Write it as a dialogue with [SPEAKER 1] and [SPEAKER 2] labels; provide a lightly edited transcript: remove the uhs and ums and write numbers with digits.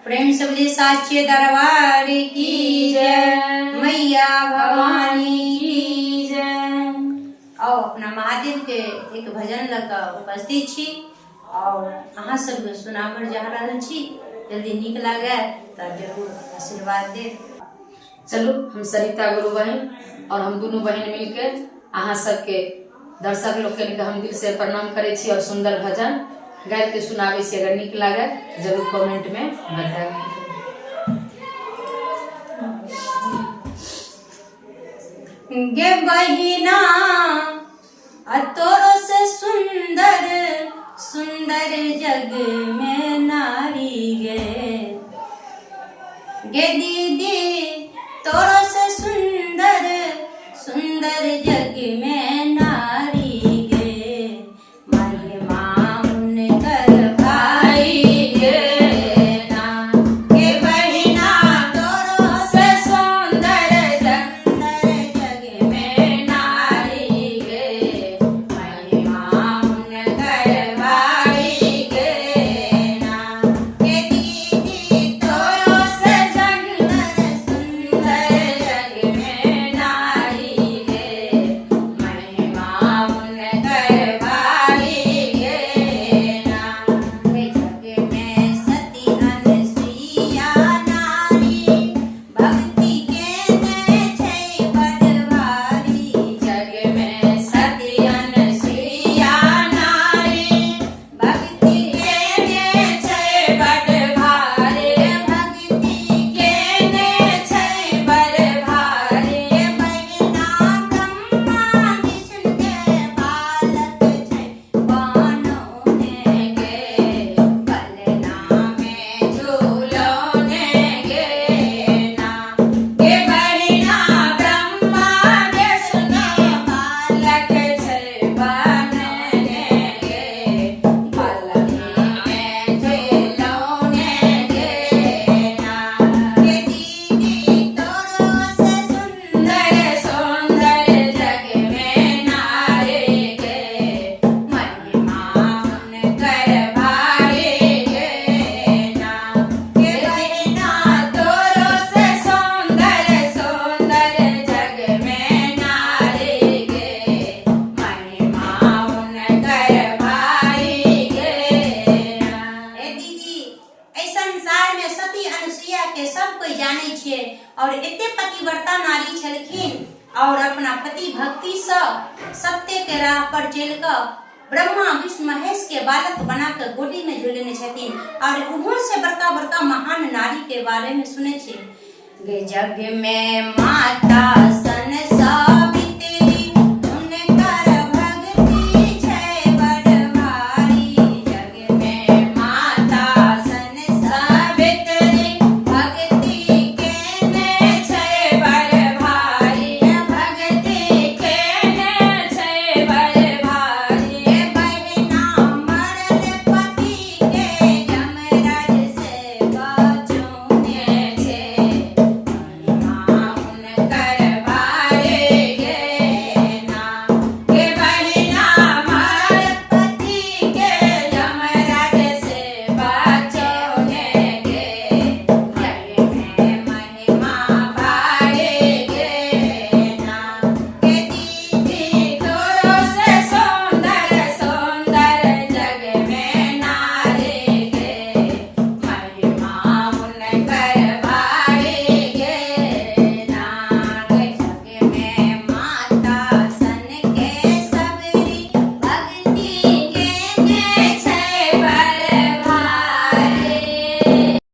[SPEAKER 1] प्रेम से बोलिए साचे दरबार की जय, मैया भवानी की जय। और अपना महादेव के एक भजन लगा उपस्थित छी और अहाँ सब सुनावर जा रहा छी। जल्दी नीक लागे तो जरूर आशीर्वाद दे।
[SPEAKER 2] चलू हम सरिता गुरु बहन और हम दोनों बहन मिलकर अहाँ सबके दर्शक लोग के हम दिल से प्रणाम करे छी और सुंदर भजन गाय के सुनावे से अगर नीक लागे जरूर कमेंट में बताएं।
[SPEAKER 1] गे बहिना तोरो से सुंदर सुंदर जग में नारी गे दीदी तोरो से सुंदर सुंदर जग में नारी गे, महिमा उनकर भाई गे ना। गे बहिना तोरो से सुंदर सुंदर जग में नारी गे, महिमा उनकर भाई गे ना। गे दीदी तोरो से सुंदर सुंदर जग में नारी गे, महिमा उनकर भाई गे ना। गे जग में सती अनसुईया नारी, भक्ति केने छै बड़ भारी। जग में सती अनसुईया नारी, भक्ति केने छै बड़ भारी। भक्ति केने छै बड़ भारी। बहिना ब्रह्मा विष्णु के बालक छै, बनौने गे पलना में झूलौने गे ना। गे बहिना ब्रह्मा विष्णु के बालक छै, बनौने गे पलना में झूलौने गे ना। गे दीदी तोरो से सुंदर सुंदर जग में नारी गे, महिमा उनकर भाई गे ना। गे बहिना तोरो से सुंदर सुंदर जग में नारी गे, महिमा उनकर भाई गे ना। ए दीदी एहि संसार में सती अनुसुईया के सब कोई जाने छिए और एते पतिव्रता नारी छलखिन और अपना पति भक्ति से सत्य के राह पर चल कर ब्रह्मा विष्णु महेश के बालक बनाकर गोदी में झूलने छथिन और उन्हों से बड़का बड़का महान नारी के बारे में सुने छे। गे जग में माता संसार